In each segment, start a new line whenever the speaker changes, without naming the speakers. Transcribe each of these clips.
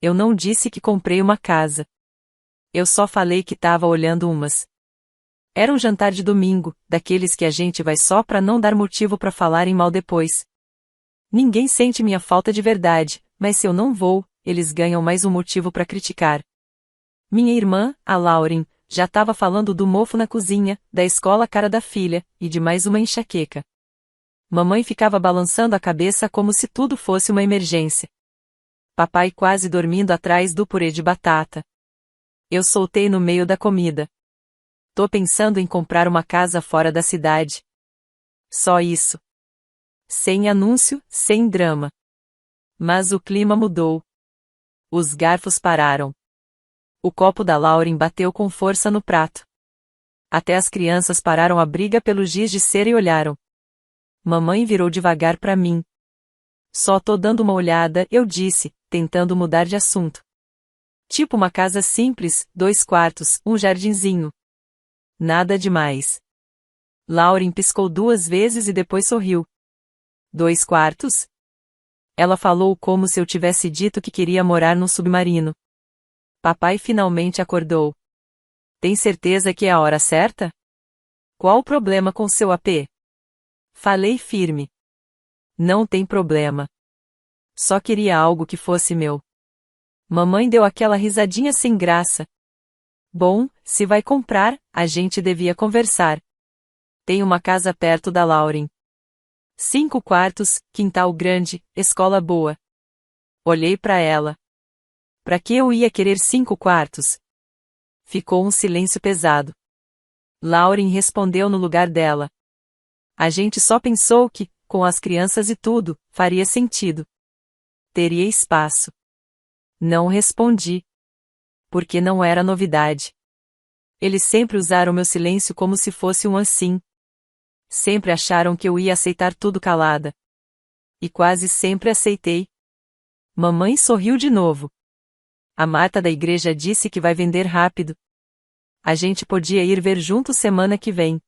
Eu não disse que comprei uma casa. Eu só falei que tava olhando umas. Era um jantar de domingo, daqueles que a gente vai só pra não dar motivo pra falarem mal depois. Ninguém sente minha falta de verdade, mas se eu não vou, eles ganham mais um motivo pra criticar. Minha irmã, a Lauren, já estava falando do mofo na cozinha, da escola cara da filha, e de mais uma enxaqueca. Mamãe ficava balançando a cabeça como se tudo fosse uma emergência. Papai quase dormindo atrás do purê de batata. Eu soltei no meio da comida. Tô pensando em comprar uma casa fora da cidade. Só isso. Sem anúncio, sem drama. Mas o clima mudou. Os garfos pararam. O copo da Lauren bateu com força no prato. Até as crianças pararam a briga pelo giz de cera e olharam. Mamãe virou devagar para mim. Só tô dando uma olhada, eu disse, tentando mudar de assunto. Tipo uma casa simples, 2 quartos, um jardinzinho. Nada demais. Lauren piscou 2 vezes e depois sorriu. 2 quartos? Ela falou como se eu tivesse dito que queria morar num submarino. Papai finalmente acordou. Tem certeza que é a hora certa? Qual o problema com seu AP? Falei firme. Não tem problema. Só queria algo que fosse meu. Mamãe deu aquela risadinha sem graça. Bom, se vai comprar, a gente devia conversar. Tem uma casa perto da Lauren. 5 quartos, quintal grande, escola boa. Olhei para ela. Pra que eu ia querer 5 quartos? Ficou um silêncio pesado. Lauren respondeu no lugar dela. A gente só pensou que, com as crianças e tudo, faria sentido. Teria espaço. Não respondi. Porque não era novidade. Eles sempre usaram meu silêncio como se fosse um assim. Sempre acharam que eu ia aceitar tudo calada. E quase sempre aceitei. Mamãe sorriu de novo. A Marta da igreja disse que vai vender rápido. A gente podia ir ver juntos semana que vem.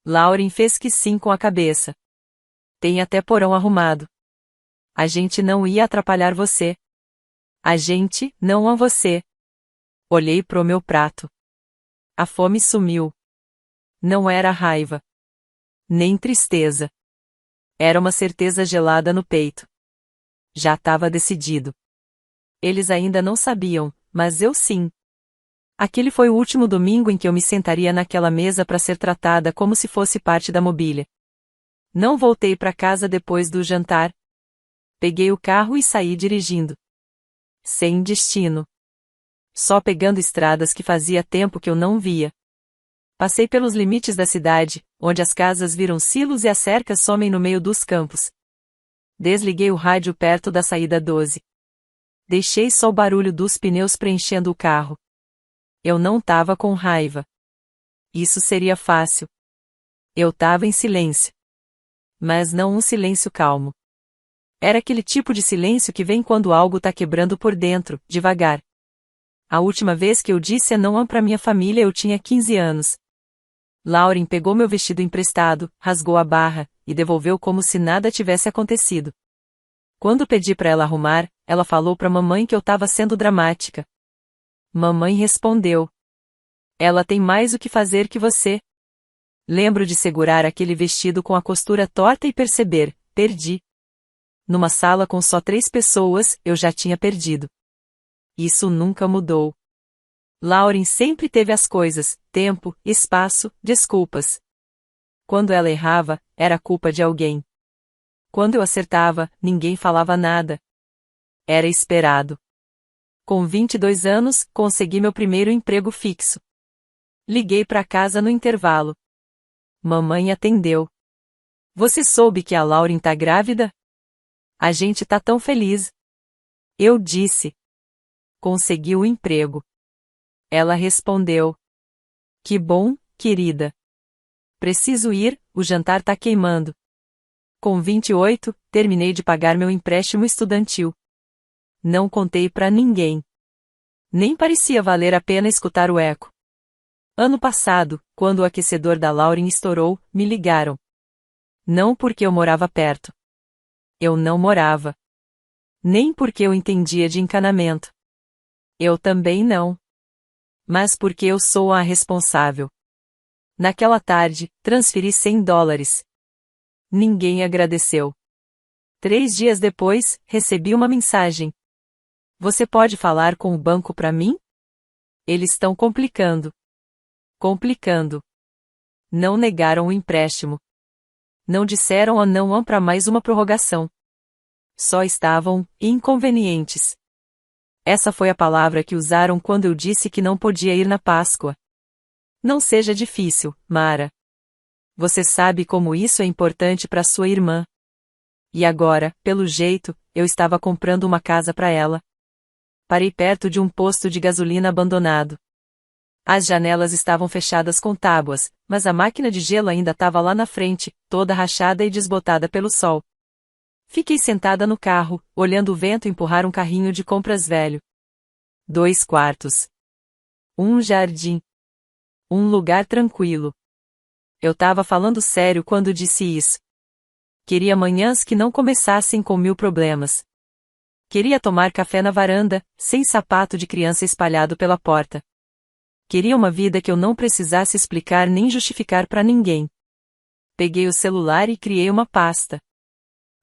Lauren fez que sim com a cabeça. Tem até porão arrumado. A gente não ia atrapalhar você. A gente, não a você. Olhei pro meu prato. A fome sumiu. Não era raiva. Nem tristeza. Era uma certeza gelada no peito. Já estava decidido. Eles ainda não sabiam, mas eu sim. Aquele foi o último domingo em que eu me sentaria naquela mesa para ser tratada como se fosse parte da mobília. Não voltei para casa depois do jantar. Peguei o carro e saí dirigindo. Sem destino. Só pegando estradas que fazia tempo que eu não via. Passei pelos limites da cidade, onde as casas viram silos e as cercas somem no meio dos campos. Desliguei o rádio perto da saída 12. Deixei só o barulho dos pneus preenchendo o carro. Eu não tava com raiva. Isso seria fácil. Eu tava em silêncio. Mas não um silêncio calmo. Era aquele tipo de silêncio que vem quando algo tá quebrando por dentro, devagar. A última vez que eu disse não pra minha família eu tinha 15 anos. Lauren pegou meu vestido emprestado, rasgou a barra, e devolveu como se nada tivesse acontecido. Quando pedi pra ela arrumar, ela falou pra mamãe que eu tava sendo dramática. Mamãe respondeu. Ela tem mais o que fazer que você. Lembro de segurar aquele vestido com a costura torta e perceber, perdi. Numa sala com só 3 pessoas, eu já tinha perdido. Isso nunca mudou. Lauren sempre teve as coisas, tempo, espaço, desculpas. Quando ela errava, era culpa de alguém. Quando eu acertava, ninguém falava nada. Era esperado. Com 22 anos, consegui meu primeiro emprego fixo. Liguei para casa no intervalo. Mamãe atendeu. Você soube que a Lauren tá grávida? A gente tá tão feliz. Eu disse. Consegui o emprego. Ela respondeu. Que bom, querida. Preciso ir, o jantar tá queimando. Com 28, terminei de pagar meu empréstimo estudantil. Não contei pra ninguém. Nem parecia valer a pena escutar o eco. Ano passado, quando o aquecedor da Lauren estourou, me ligaram. Não porque eu morava perto. Eu não morava. Nem porque eu entendia de encanamento. Eu também não. Mas porque eu sou a responsável. Naquela tarde, transferi $100. Ninguém agradeceu. 3 dias depois, recebi uma mensagem. Você pode falar com o banco para mim? Eles estão complicando. Complicando. Não negaram o empréstimo. Não disseram a não para mais uma prorrogação. Só estavam inconvenientes. Essa foi a palavra que usaram quando eu disse que não podia ir na Páscoa. Não seja difícil, Mara. Você sabe como isso é importante para sua irmã. E agora, pelo jeito, eu estava comprando uma casa para ela. Parei perto de um posto de gasolina abandonado. As janelas estavam fechadas com tábuas, mas a máquina de gelo ainda estava lá na frente, toda rachada e desbotada pelo sol. Fiquei sentada no carro, olhando o vento empurrar um carrinho de compras velho. 2 quartos. Um jardim. Um lugar tranquilo. Eu estava falando sério quando disse isso. Queria manhãs que não começassem com 1000 problemas. Queria tomar café na varanda, sem sapato de criança espalhado pela porta. Queria uma vida que eu não precisasse explicar nem justificar para ninguém. Peguei o celular e criei uma pasta.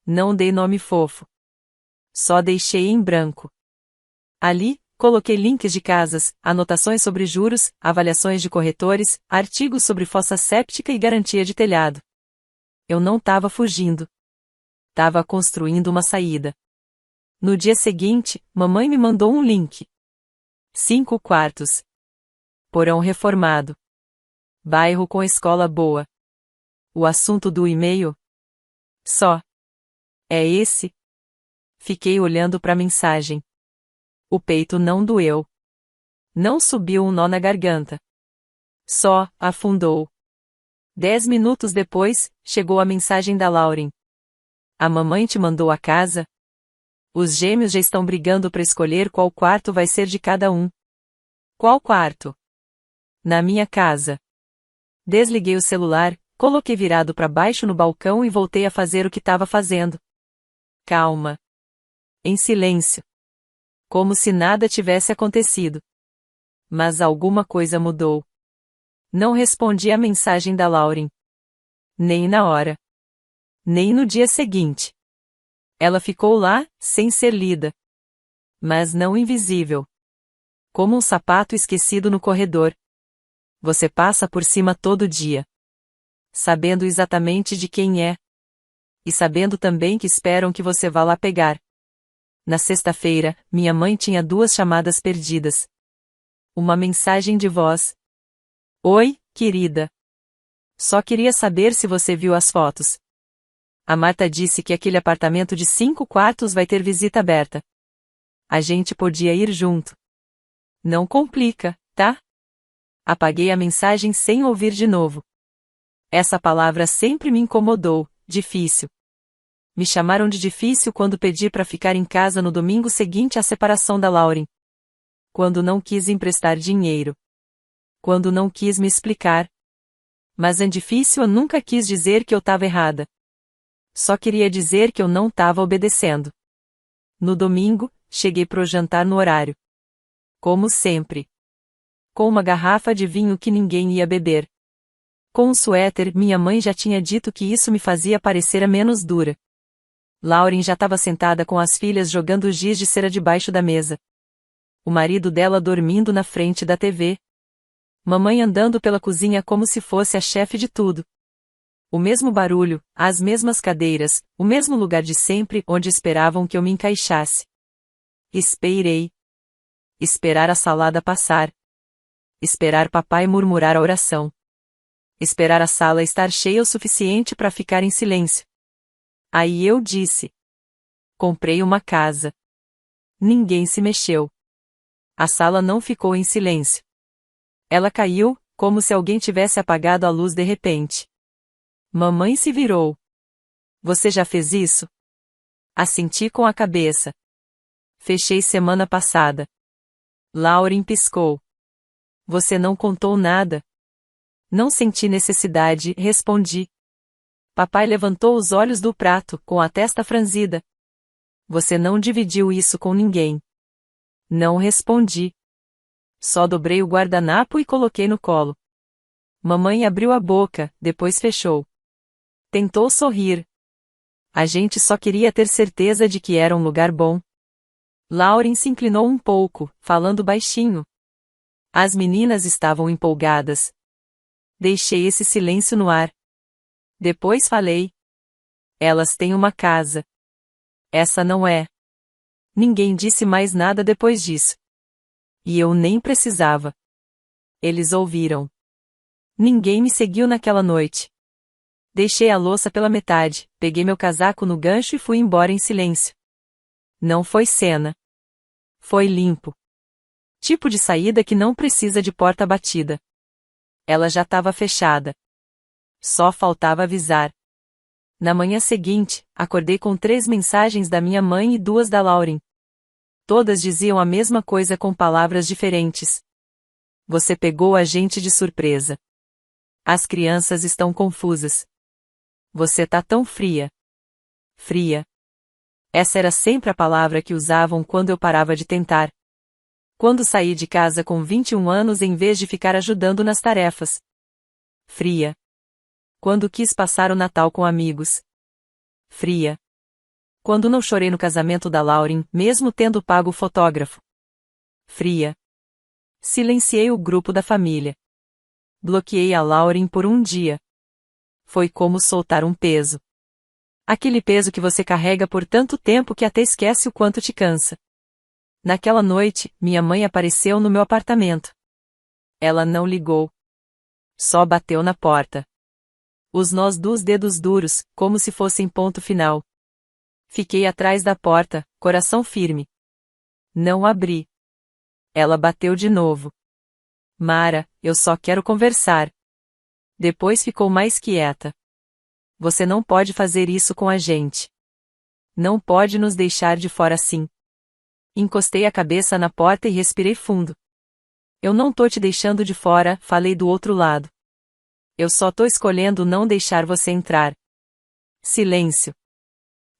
Não dei nome fofo. Só deixei em branco. Ali, coloquei links de casas, anotações sobre juros, avaliações de corretores, artigos sobre fossa séptica e garantia de telhado. Eu não estava fugindo. Estava construindo uma saída. No dia seguinte, mamãe me mandou um link. 5 quartos. Porão reformado. Bairro com escola boa. O assunto do e-mail? Só. É esse? Fiquei olhando para a mensagem. O peito não doeu. Não subiu um nó na garganta. Só afundou. 10 minutos depois, chegou a mensagem da Lauren. A mamãe te mandou a casa? Os gêmeos já estão brigando para escolher qual quarto vai ser de cada um. Qual quarto? Na minha casa. Desliguei o celular, coloquei virado para baixo no balcão e voltei a fazer o que estava fazendo. Calma. Em silêncio. Como se nada tivesse acontecido. Mas alguma coisa mudou. Não respondi à mensagem da Lauren. Nem na hora. Nem no dia seguinte. Ela ficou lá, sem ser lida. Mas não invisível. Como um sapato esquecido no corredor. Você passa por cima todo dia. Sabendo exatamente de quem é. E sabendo também que esperam que você vá lá pegar. Na sexta-feira, minha mãe tinha 2 chamadas perdidas. Uma mensagem de voz. Oi, querida. Só queria saber se você viu as fotos. A Marta disse que aquele apartamento de 5 quartos vai ter visita aberta. A gente podia ir junto. Não complica, tá? Apaguei a mensagem sem ouvir de novo. Essa palavra sempre me incomodou, difícil. Me chamaram de difícil quando pedi para ficar em casa no domingo seguinte à separação da Lauren. Quando não quis emprestar dinheiro. Quando não quis me explicar. Mas é difícil, eu nunca quis dizer que eu estava errada. Só queria dizer que eu não estava obedecendo. No domingo, cheguei pro jantar no horário. Como sempre. Com uma garrafa de vinho que ninguém ia beber. Com um suéter, minha mãe já tinha dito que isso me fazia parecer a menos dura. Lauren já estava sentada com as filhas jogando giz de cera debaixo da mesa. O marido dela dormindo na frente da TV. Mamãe andando pela cozinha como se fosse a chefe de tudo. O mesmo barulho, as mesmas cadeiras, o mesmo lugar de sempre onde esperavam que eu me encaixasse. Esperei. Esperar a salada passar. Esperar papai murmurar a oração. Esperar a sala estar cheia o suficiente para ficar em silêncio. Aí eu disse. Comprei uma casa. Ninguém se mexeu. A sala não ficou em silêncio. Ela caiu, como se alguém tivesse apagado a luz de repente. Mamãe se virou. Você já fez isso? Assenti com a cabeça. Fechei semana passada. Lauren piscou. Você não contou nada? Não senti necessidade, respondi. Papai levantou os olhos do prato, com a testa franzida. Você não dividiu isso com ninguém. Não respondi. Só dobrei o guardanapo e coloquei no colo. Mamãe abriu a boca, depois fechou. Tentou sorrir. A gente só queria ter certeza de que era um lugar bom. Lauren se inclinou um pouco, falando baixinho. As meninas estavam empolgadas. Deixei esse silêncio no ar. Depois falei. Elas têm uma casa. Essa não é. Ninguém disse mais nada depois disso. E eu nem precisava. Eles ouviram. Ninguém me seguiu naquela noite. Deixei a louça pela metade, peguei meu casaco no gancho e fui embora em silêncio. Não foi cena. Foi limpo. Tipo de saída que não precisa de porta batida. Ela já estava fechada. Só faltava avisar. Na manhã seguinte, acordei com 3 mensagens da minha mãe e 2 da Lauren. Todas diziam a mesma coisa com palavras diferentes. Você pegou a gente de surpresa. As crianças estão confusas. Você tá tão fria. Fria. Essa era sempre a palavra que usavam quando eu parava de tentar. Quando saí de casa com 21 anos em vez de ficar ajudando nas tarefas. Fria. Quando quis passar o Natal com amigos. Fria. Quando não chorei no casamento da Lauren, mesmo tendo pago o fotógrafo. Fria. Silenciei o grupo da família. Bloqueei a Lauren por um dia. Foi como soltar um peso. Aquele peso que você carrega por tanto tempo que até esquece o quanto te cansa. Naquela noite, minha mãe apareceu no meu apartamento. Ela não ligou. Só bateu na porta. Os nós dos dedos duros, como se fossem ponto final. Fiquei atrás da porta, coração firme. Não abri. Ela bateu de novo. Mara, eu só quero conversar. Depois ficou mais quieta. Você não pode fazer isso com a gente. Não pode nos deixar de fora assim. Encostei a cabeça na porta e respirei fundo. Eu não tô te deixando de fora, falei do outro lado. Eu só tô escolhendo não deixar você entrar. Silêncio.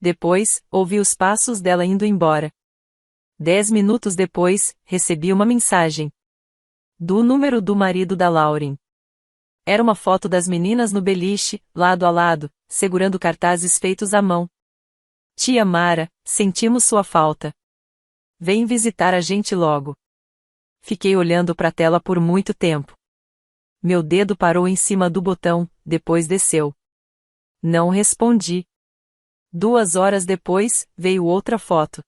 Depois, ouvi os passos dela indo embora. 10 minutos depois, recebi uma mensagem. Do número do marido da Lauren. Era uma foto das meninas no beliche, lado a lado, segurando cartazes feitos à mão. Tia Mara, sentimos sua falta. Vem visitar a gente logo. Fiquei olhando para a tela por muito tempo. Meu dedo parou em cima do botão, depois desceu. Não respondi. 2 horas depois, veio outra foto.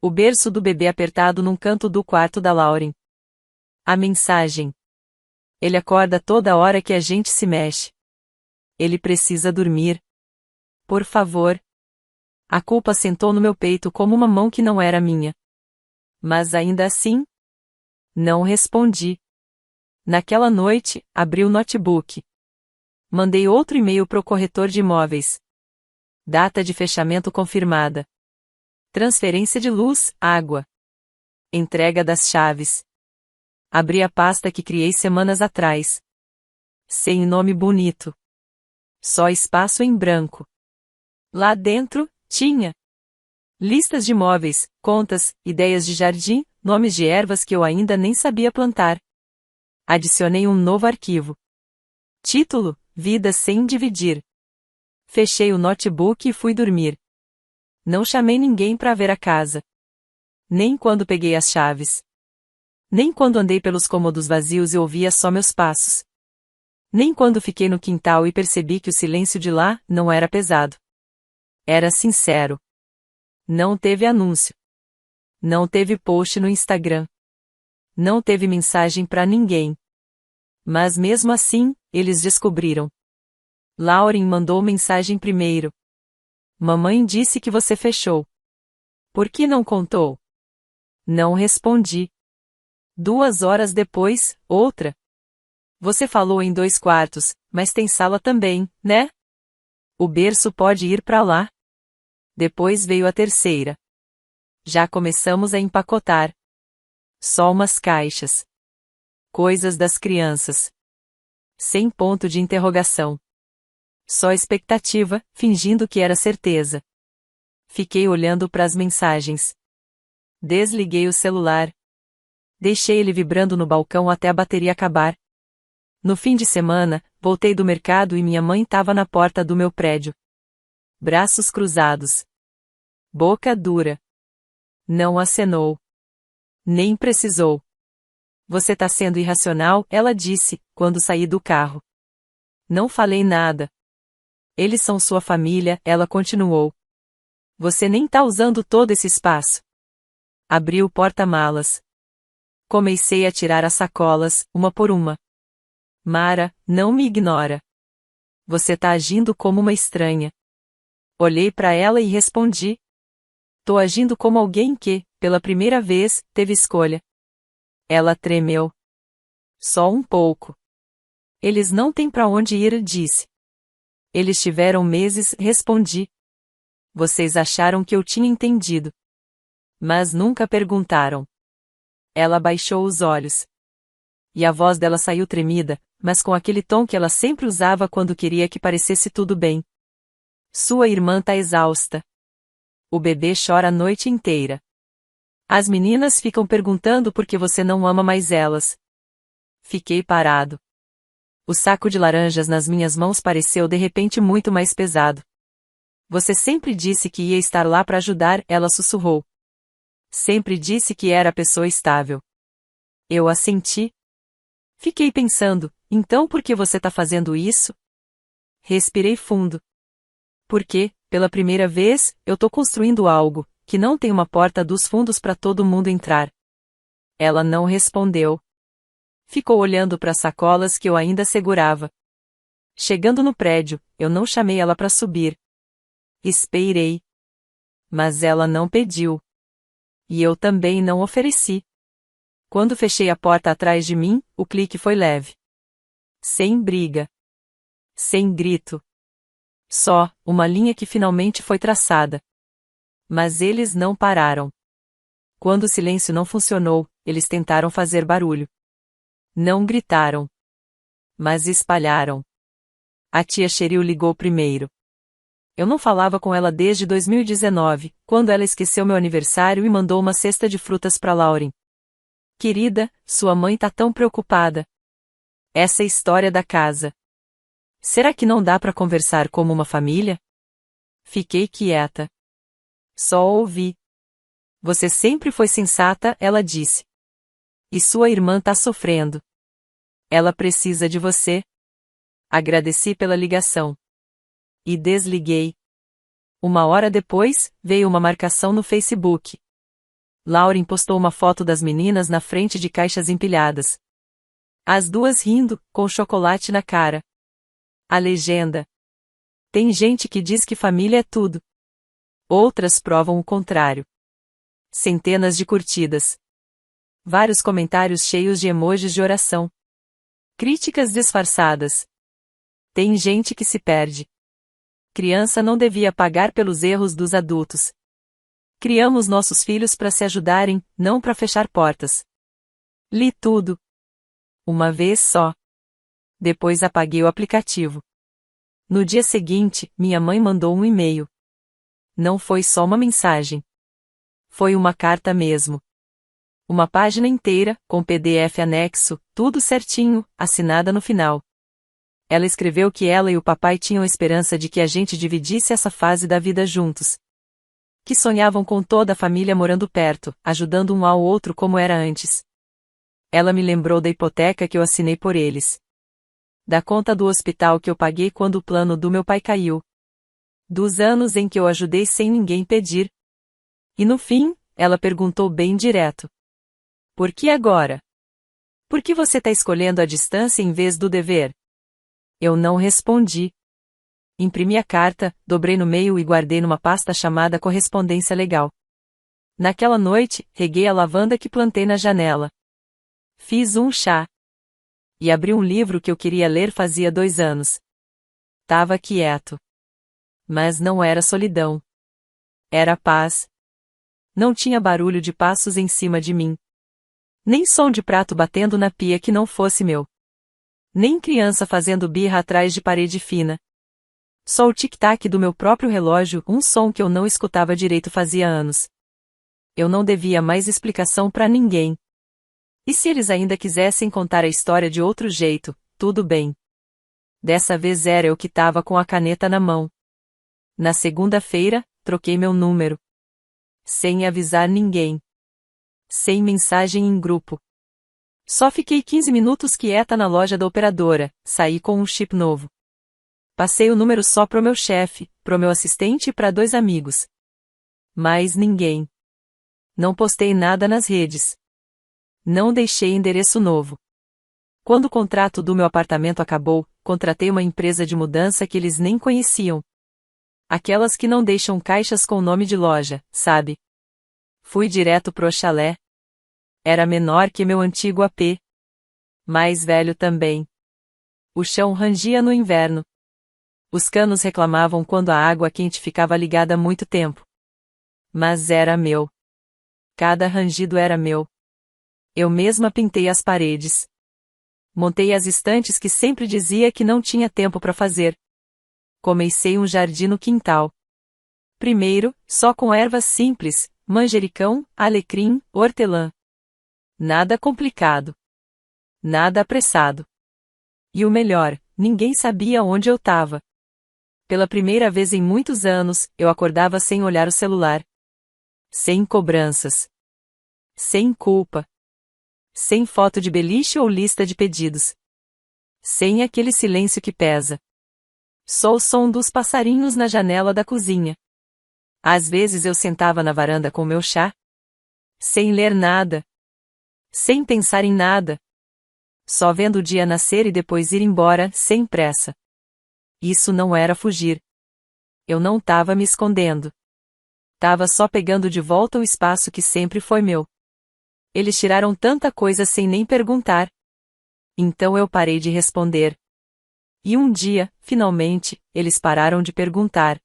O berço do bebê apertado num canto do quarto da Lauren. A mensagem. Ele acorda toda hora que a gente se mexe. Ele precisa dormir. Por favor. A culpa sentou no meu peito como uma mão que não era minha. Mas ainda assim? Não respondi. Naquela noite, abri o notebook. Mandei outro e-mail pro corretor de imóveis. Data de fechamento confirmada. Transferência de luz, água. Entrega das chaves. Abri a pasta que criei semanas atrás. Sem nome bonito. Só espaço em branco. Lá dentro, tinha listas de móveis, contas, ideias de jardim, nomes de ervas que eu ainda nem sabia plantar. Adicionei um novo arquivo. Título: Vida sem dividir. Fechei o notebook e fui dormir. Não chamei ninguém para ver a casa. Nem quando peguei as chaves. Nem quando andei pelos cômodos vazios e ouvia só meus passos. Nem quando fiquei no quintal e percebi que o silêncio de lá não era pesado. Era sincero. Não teve anúncio. Não teve post no Instagram. Não teve mensagem para ninguém. Mas mesmo assim, eles descobriram. Lauren mandou mensagem primeiro. Mamãe disse que você fechou. Por que não contou? Não respondi. 2 horas depois, outra. Você falou em 2 quartos, mas tem sala também, né? O berço pode ir para lá. Depois veio a terceira. Já começamos a empacotar. Só umas caixas. Coisas das crianças. Sem ponto de interrogação. Só expectativa, fingindo que era certeza. Fiquei olhando para as mensagens. Desliguei o celular. Deixei ele vibrando no balcão até a bateria acabar. No fim de semana, voltei do mercado e minha mãe estava na porta do meu prédio. Braços cruzados. Boca dura. Não acenou. Nem precisou. Você tá sendo irracional, ela disse, quando saí do carro. Não falei nada. Eles são sua família, ela continuou. Você nem tá usando todo esse espaço. Abri o porta-malas. Comecei a tirar as sacolas, uma por uma. Mara, não me ignora. Você tá agindo como uma estranha. Olhei para ela e respondi. Tô agindo como alguém que, pela primeira vez, teve escolha. Ela tremeu. Só um pouco. Eles não têm para onde ir, disse. Eles tiveram meses, respondi. Vocês acharam que eu tinha entendido. Mas nunca perguntaram. Ela baixou os olhos. E a voz dela saiu tremida, mas com aquele tom que ela sempre usava quando queria que parecesse tudo bem. Sua irmã tá exausta. O bebê chora a noite inteira. As meninas ficam perguntando por que você não ama mais elas. Fiquei parado. O saco de laranjas nas minhas mãos pareceu de repente muito mais pesado. Você sempre disse que ia estar lá para ajudar, ela sussurrou. Sempre disse que era a pessoa estável. Eu assenti. Fiquei pensando, então por que você tá fazendo isso? Respirei fundo. Porque, pela primeira vez, eu tô construindo algo, que não tem uma porta dos fundos para todo mundo entrar. Ela não respondeu. Ficou olhando para as sacolas que eu ainda segurava. Chegando no prédio, eu não chamei ela para subir. Esperei. Mas ela não pediu. E eu também não ofereci. Quando fechei a porta atrás de mim, o clique foi leve. Sem briga. Sem grito. Só, uma linha que finalmente foi traçada. Mas eles não pararam. Quando o silêncio não funcionou, eles tentaram fazer barulho. Não gritaram. Mas espalharam. A tia Cheryl ligou primeiro. Eu não falava com ela desde 2019, quando ela esqueceu meu aniversário e mandou uma cesta de frutas para Lauren. Querida, sua mãe tá tão preocupada. Essa é a história da casa. Será que não dá para conversar como uma família? Fiquei quieta. Só ouvi. Você sempre foi sensata, ela disse. E sua irmã tá sofrendo. Ela precisa de você. Agradeci pela ligação. E desliguei. 1 hora depois, veio uma marcação no Facebook. Lauren postou uma foto das meninas na frente de caixas empilhadas. As duas rindo, com chocolate na cara. A legenda. Tem gente que diz que família é tudo. Outras provam o contrário. Centenas de curtidas. Vários comentários cheios de emojis de oração. Críticas disfarçadas. Tem gente que se perde. Criança não devia pagar pelos erros dos adultos. Criamos nossos filhos para se ajudarem, não para fechar portas. Li tudo. Uma vez só. Depois apaguei o aplicativo. No dia seguinte, minha mãe mandou um e-mail. Não foi só uma mensagem. Foi uma carta mesmo. Uma página inteira, com PDF anexo, tudo certinho, assinada no final. Ela escreveu que ela e o papai tinham esperança de que a gente dividisse essa fase da vida juntos. Que sonhavam com toda a família morando perto, ajudando um ao outro como era antes. Ela me lembrou da hipoteca que eu assinei por eles. Da conta do hospital que eu paguei quando o plano do meu pai caiu. Dos anos em que eu ajudei sem ninguém pedir. E no fim, ela perguntou bem direto. Por que agora? Por que você está escolhendo a distância em vez do dever? Eu não respondi. Imprimi a carta, dobrei no meio e guardei numa pasta chamada Correspondência Legal. Naquela noite, reguei a lavanda que plantei na janela. Fiz um chá. E abri um livro que eu queria ler fazia 2 anos. Tava quieto. Mas não era solidão. Era paz. Não tinha barulho de passos em cima de mim. Nem som de prato batendo na pia que não fosse meu. Nem criança fazendo birra atrás de parede fina. Só o tic-tac do meu próprio relógio, um som que eu não escutava direito fazia anos. Eu não devia mais explicação para ninguém. E se eles ainda quisessem contar a história de outro jeito, tudo bem. Dessa vez era eu que estava com a caneta na mão. Na segunda-feira, troquei meu número. Sem avisar ninguém. Sem mensagem em grupo. Só fiquei 15 minutos quieta na loja da operadora, saí com um chip novo. Passei o número só pro meu chefe, pro meu assistente e para 2 amigos. Mais ninguém. Não postei nada nas redes. Não deixei endereço novo. Quando o contrato do meu apartamento acabou, contratei uma empresa de mudança que eles nem conheciam. Aquelas que não deixam caixas com nome de loja, sabe? Fui direto pro chalé. Era menor que meu antigo AP. Mais velho também. O chão rangia no inverno. Os canos reclamavam quando a água quente ficava ligada há muito tempo. Mas era meu. Cada rangido era meu. Eu mesma pintei as paredes. Montei as estantes que sempre dizia que não tinha tempo para fazer. Comecei um jardim no quintal. Primeiro, só com ervas simples, manjericão, alecrim, hortelã. Nada complicado. Nada apressado. E o melhor, ninguém sabia onde eu estava. Pela primeira vez em muitos anos, eu acordava sem olhar o celular. Sem cobranças. Sem culpa. Sem foto de beliche ou lista de pedidos. Sem aquele silêncio que pesa. Só o som dos passarinhos na janela da cozinha. Às vezes eu sentava na varanda com meu chá. Sem ler nada. Sem pensar em nada. Só vendo o dia nascer e depois ir embora, sem pressa. Isso não era fugir. Eu não tava me escondendo. Tava só pegando de volta o espaço que sempre foi meu. Eles tiraram tanta coisa sem nem perguntar. Então eu parei de responder. E um dia, finalmente, eles pararam de perguntar.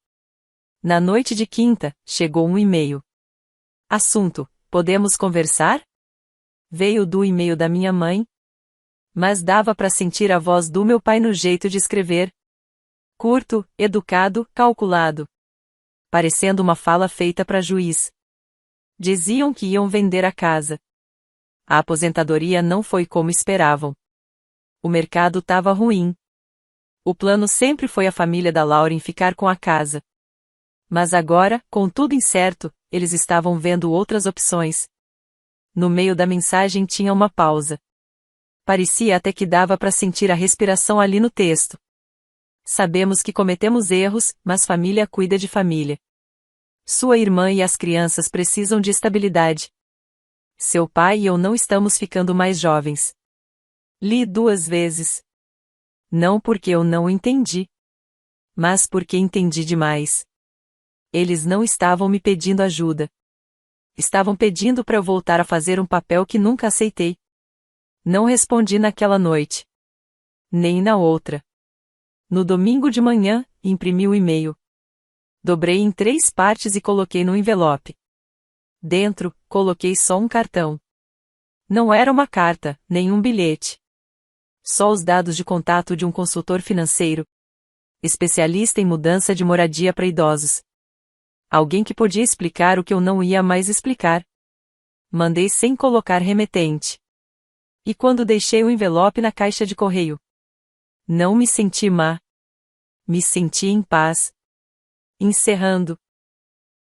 Na noite de quinta, chegou um e-mail. Assunto: podemos conversar? Veio do e-mail da minha mãe. Mas dava para sentir a voz do meu pai no jeito de escrever. Curto, educado, calculado. Parecendo uma fala feita para juiz. Diziam que iam vender a casa. A aposentadoria não foi como esperavam. O mercado estava ruim. O plano sempre foi a família da Lauren ficar com a casa. Mas agora, com tudo incerto, eles estavam vendo outras opções. No meio da mensagem tinha uma pausa. Parecia até que dava para sentir a respiração ali no texto. Sabemos que cometemos erros, mas família cuida de família. Sua irmã e as crianças precisam de estabilidade. Seu pai e eu não estamos ficando mais jovens. Li 2 vezes. Não porque eu não entendi. Mas porque entendi demais. Eles não estavam me pedindo ajuda. Estavam pedindo para eu voltar a fazer um papel que nunca aceitei. Não respondi naquela noite. Nem na outra. No domingo de manhã, imprimi o e-mail. Dobrei em 3 partes e coloquei no envelope. Dentro, coloquei só um cartão. Não era uma carta, nem um bilhete. Só os dados de contato de um consultor financeiro. Especialista em mudança de moradia para idosos. Alguém que podia explicar o que eu não ia mais explicar. Mandei sem colocar remetente. E quando deixei o envelope na caixa de correio? Não me senti má. Me senti em paz. Encerrando.